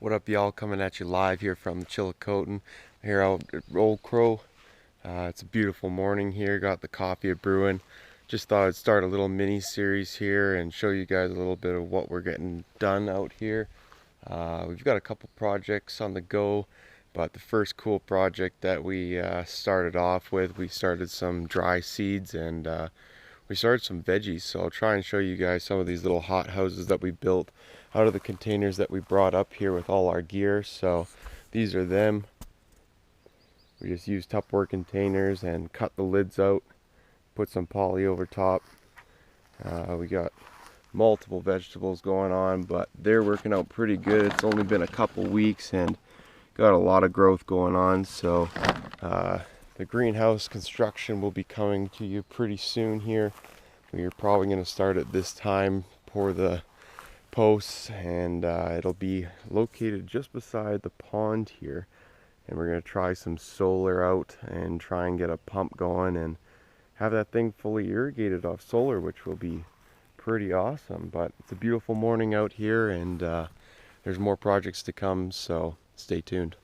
What up, y'all? Coming at you live here from Chillicothe, here out at Old Crow. It's a beautiful morning here. Got the coffee brewing. Just thought I'd start a little mini series here and show you guys a little bit of what we're getting done out here. We've got a couple projects on the go, but the first cool project that we started off with, we started some dry seeds and we started some veggies. So I'll try and show you guys some of these little hot houses that we built out of the containers that we brought up here with all our gear. So these are them. We just used Tupperware containers and cut the lids out, put some poly over top. We got multiple vegetables going on, but they're working out pretty good. It's only been a couple weeks and got a lot of growth going on. So the greenhouse construction will be coming to you pretty soon here. We're probably going to start at this time, pour the posts, and it'll be located just beside the pond here. And we're going to try some solar out and try and get a pump going and have that thing fully irrigated off solar, which will be pretty awesome. But it's a beautiful morning out here, and there's more projects to come, so stay tuned.